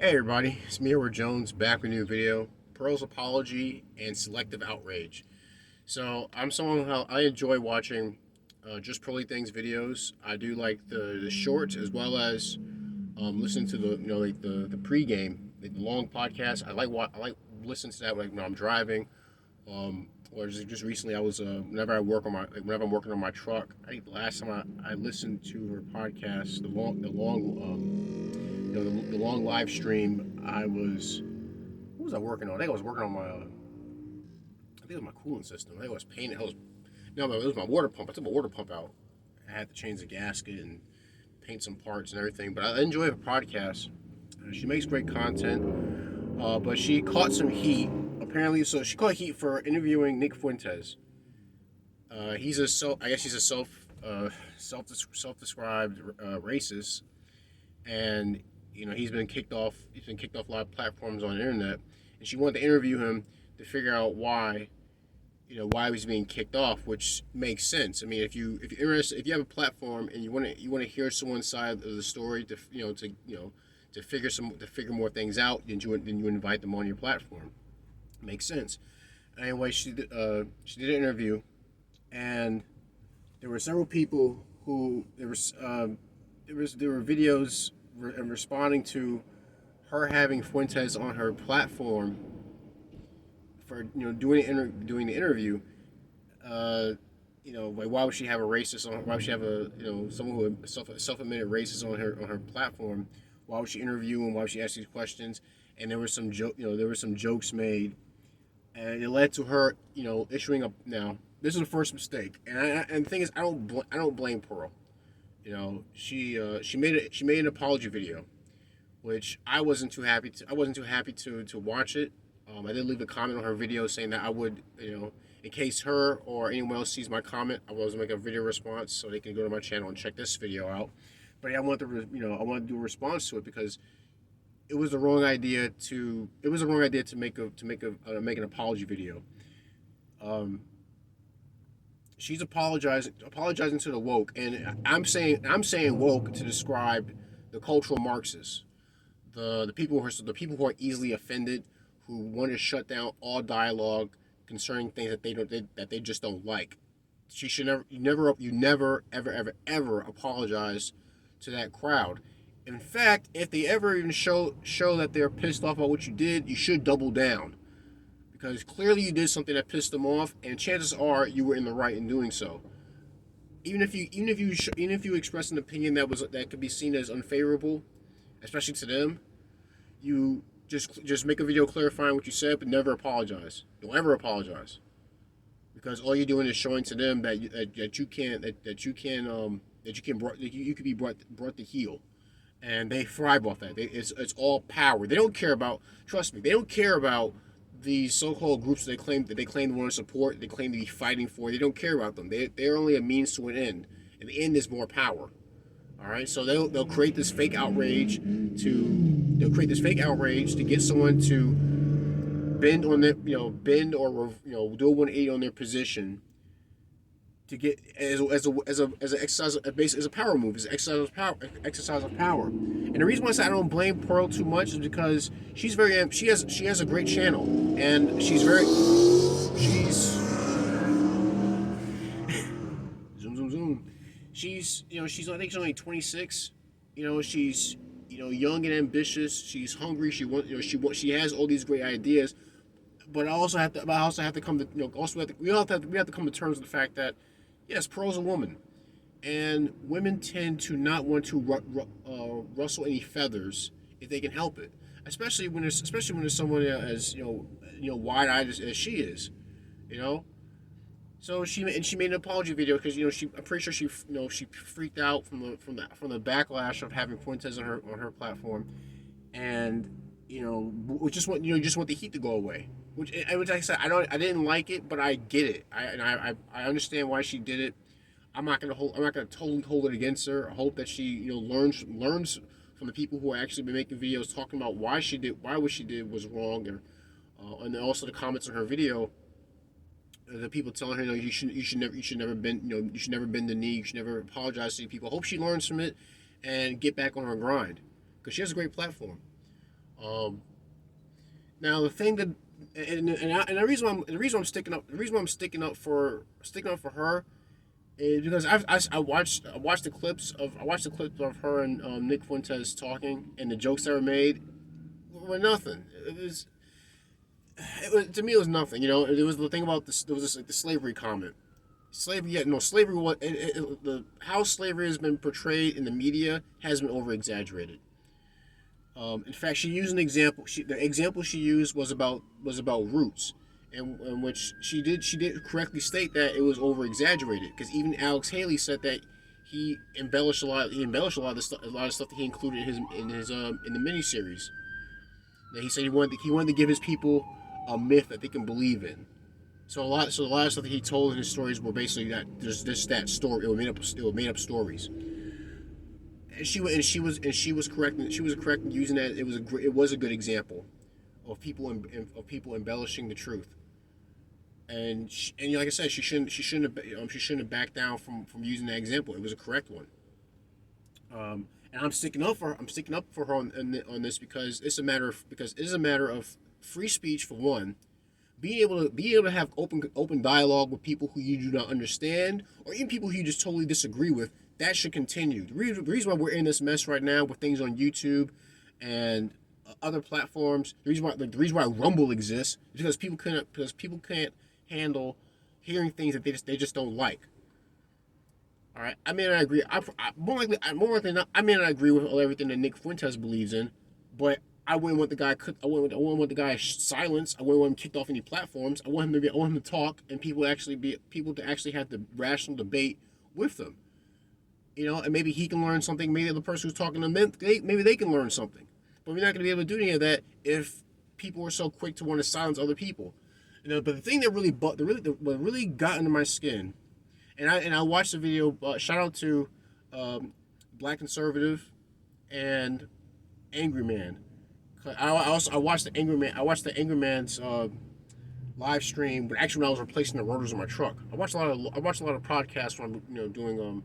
Hey everybody, it's me, Edward Jones, back with a new video. Pearl's apology and selective outrage. So I'm someone who I enjoy watching just Pearly Things videos. I do like the shorts as well as listening to the like the pregame, the long podcast. I like listening to that when I'm driving. Or just recently I was whenever I work on my whenever I'm working on my truck. I think the last time I listened to her podcast, the long live stream. What was I working on? I think I was working on I think it was my cooling system. I think I was painting. No, it was my water pump. I took my water pump out. I had to change the gasket and paint some parts and everything. But I enjoy her podcast. She makes great content. But she caught some heat. Apparently, so she caught heat for interviewing Nick Fuentes. I guess he's a self-described racist, and he's been kicked off. He's been kicked off a lot of platforms on the internet, and she wanted to interview him to figure out why he's being kicked off, which makes sense. I mean, if you're interested, if you have a platform and you want to hear someone's side of the story to figure more things out, then you invite them on your platform. Makes sense. Anyway, she did an interview, and there were several people who there were videos responding to her having Fuentes on her platform for doing the interview. Like why would she have a racist on? Why would she have a someone who self-admitted racist on her platform? Why would she interview him? Why would she ask these questions? And there were some jokes made, and it led to her issuing a now. This is the first mistake, and the thing is, I don't blame Pearl. She made an apology video, which I wasn't too happy to watch it. I did leave a comment on her video saying that I would, in case her or anyone else sees my comment, I was make a video response so they can go to my channel and check this video out. But I wanted I wanted to do a response to it because it was the wrong idea to make an apology video. Um, she's apologizing to the woke, and I'm saying woke to describe the cultural Marxists, the people who are easily offended, who want to shut down all dialogue concerning things that they just don't like. She should you never ever apologize to that crowd. In fact, if they ever even show that they're pissed off about what you did, you should double down because clearly you did something that pissed them off, and chances are you were in the right in doing so. Even if you express an opinion that could be seen as unfavorable, especially to them, you just make a video clarifying what you said, but never apologize. Don't ever apologize, because all you're doing is showing to them that you could be brought to heel, and they thrive off that. It's all power. They don't care about. Trust me, they don't care about these so-called groups that they claim to want to support. They claim to be fighting for. They don't care about them. They're only a means to an end, and the end is more power. All right, so they'll create this fake outrage to get someone to bend or do a 180 on their position to get as an exercise as a power move, as an exercise of power. And the reason why I say I don't blame Pearl too much is because she has a great channel, and she's zoom zoom zoom. I think she's only 26. She's young and ambitious. She's hungry. She has all these great ideas. But I also have to come to we have to come to terms with the fact that yes, Pearl's a woman, and women tend to not want to rustle any feathers if they can help it, especially when there's someone as wide-eyed as she is, you know. So she made an apology video because I'm pretty sure she freaked out from the backlash of having Fuentes on her platform, and we just want the heat to go away. Which like I said, I didn't like it, but I get it. I understand why she did it. I'm not gonna totally hold it against her. I hope that she learns from the people who are actually been making videos talking about why what she did was wrong, and then also the comments on her video. The people telling her, you should never bend the knee, you should never apologize to people. I hope she learns from it and get back on her grind because she has a great platform. Um, Now the thing that and the reason why I'm sticking up for her is because I watched the clips of her and Nick Fuentes talking, and the jokes that were made were nothing. It was to me it was nothing. It was the thing about this. There was this, like, the slavery comment. Slavery, yeah, no, slavery. The how slavery has been portrayed in the media has been over exaggerated. In fact, she used an example. The example she used was about roots, in which she did correctly state that it was over exaggerated, because even Alex Haley said that he embellished a lot. He embellished a lot of stuff that he included in the miniseries. That he said he wanted to give his people a myth that they can believe in. So a lot of stuff that he told in his stories were basically that there's just that story. It was made up stories. And she was correct. She was correct in using that. It was a good example of people embellishing the truth. And like I said, she shouldn't have backed down from using that example. It was a correct one. And I'm sticking up for her on this because it is a matter of free speech for one. Being able to have open dialogue with people who you do not understand, or even people who you just totally disagree with. That should continue. The reason why we're in this mess right now with things on YouTube and other platforms, the reason why Rumble exists is because people can't handle hearing things that they just don't like. All right, I may not agree. More likely not. I may not agree with everything that Nick Fuentes believes in, but I wouldn't want the guy. I wouldn't want the guy silenced. I wouldn't want him kicked off any platforms. I want him to talk, and people to actually have the rational debate with them. And maybe he can learn something. Maybe the person who's talking to them, maybe they can learn something. But we're not going to be able to do any of that if people are so quick to want to silence other people. But the thing that what really got under my skin, and I watched the video. Shout out to Black Conservative and Angry Man. I watched the Angry Man. I watched the Angry Man's live stream, but actually when I was replacing the rotors in my truck. I watched a lot of podcasts when I'm doing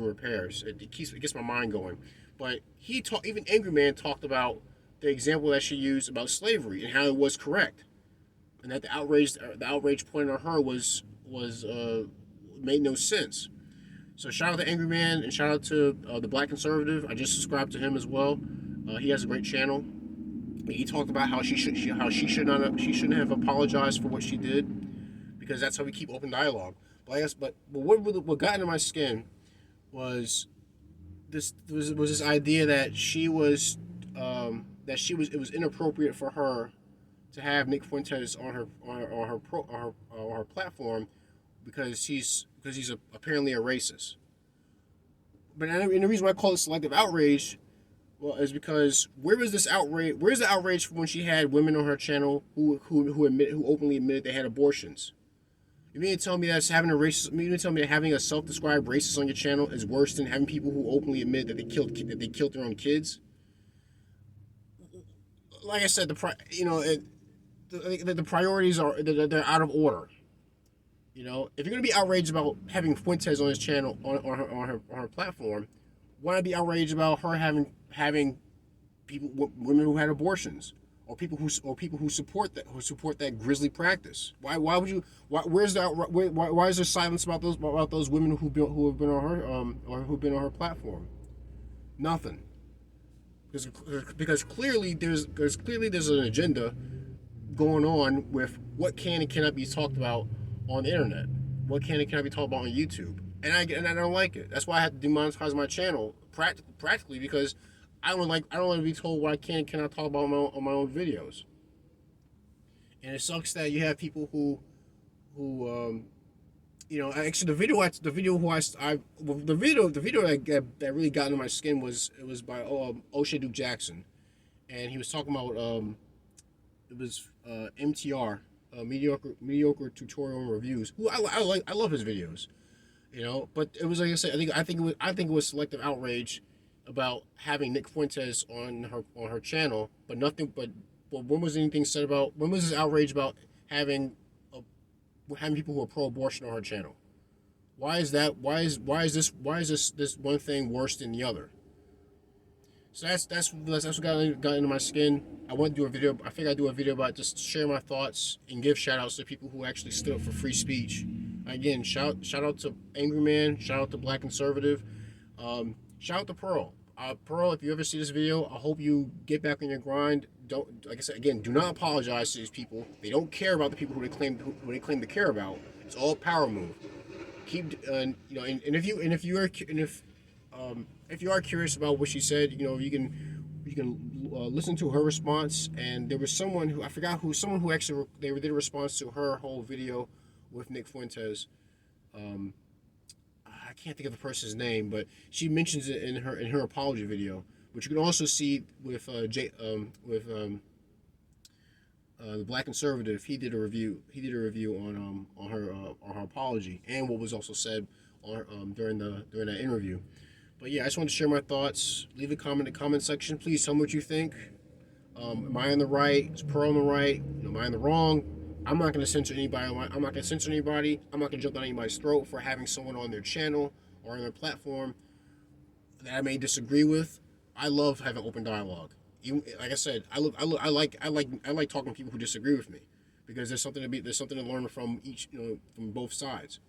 repairs. It gets my mind going. But even Angry Man talked about the example that she used about slavery and how it was correct, and that the outrage pointed at her was made no sense. So shout out to Angry Man and shout out to the Black Conservative. I just subscribed to him as well. He has a great channel. He talked about how she shouldn't have apologized for what she did, because that's how we keep open dialogue. But what got into my skin was this idea that it was inappropriate for her to have Nick Fuentes on her platform because he's apparently a racist. And the reason why I call it selective outrage, well, is because where's the outrage from when she had women on her channel who openly admitted they had abortions? You mean to tell me you mean to tell me that having a self-described racist on your channel is worse than having people who openly admit that they killed their own kids? Like I said, the priorities they're out of order. If you're gonna be outraged about having Fuentes on his channel on her platform, why not be outraged about her having women who had abortions, or people who support that grisly practice? Why would you? Why is there silence about those women who have been on her or who've been on her platform? Nothing. Because clearly there's an agenda going on with what can and cannot be talked about on the internet, what can and cannot be talked about on YouTube, and I don't like it. That's why I had to demonetize my channel practically, because I don't want to be told what I can and cannot talk about on my own videos. And it sucks that you have people who actually the video that really got into my skin was by O'Shea Duke Jackson, and he was talking about it was MTR, mediocre tutorial and reviews. Who I love his videos, but it was, like I said, I think it was selective outrage about having Nick Fuentes on her channel, but nothing. But when was anything said about? When was this outrage about having people who are pro-abortion on her channel? Why is that? Why is this one thing worse than the other? So that's what got into my skin. I want to do a video. I think I do a video about just share my thoughts and give shout outs to people who actually stood up for free speech. Again, shout out to Angry Man. Shout out to Black Conservative. Shout out to Pearl. Pearl, if you ever see this video, I hope you get back on your grind. Don't, like I said again, do not apologize to these people. They don't care about the people who they claim to care about. It's all a power move. Keep you know, and if you are curious about what she said, you know, you can listen to her response. And there was someone who I forgot who, someone who actually they did a response to her whole video with Nick Fuentes. I can't think of the person's name, but she mentions it in her apology video, which you can also see with the Black Conservative. He did a review. He did a review on her apology and what was also said on during that interview. But yeah, I just wanted to share my thoughts. Leave a comment in the comment section. Please tell me what you think. Am I on the right? Is Pearl on the right? Am I on the wrong? I'm not going to censor anybody. I'm not going to censor anybody. I'm not going to jump down anybody's throat for having someone on their channel or on their platform that I may disagree with. I love having open dialogue. Even, like I said, I like talking to people who disagree with me, because there's something to learn from each, you know, from both sides.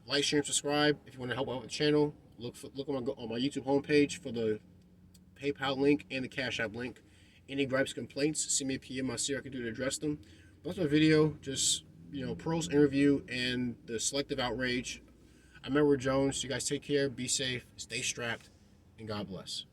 Like, share, and subscribe if you want to help out with the channel. Look on my YouTube homepage for the PayPal link and the Cash App link. Any gripes, complaints, send me a PM. I'll see what I can do to address them. That's my video. Just, you know, Pearl's interview and the Selective Outrage. I'm Edward Jones. You guys take care, be safe, stay strapped, and God bless.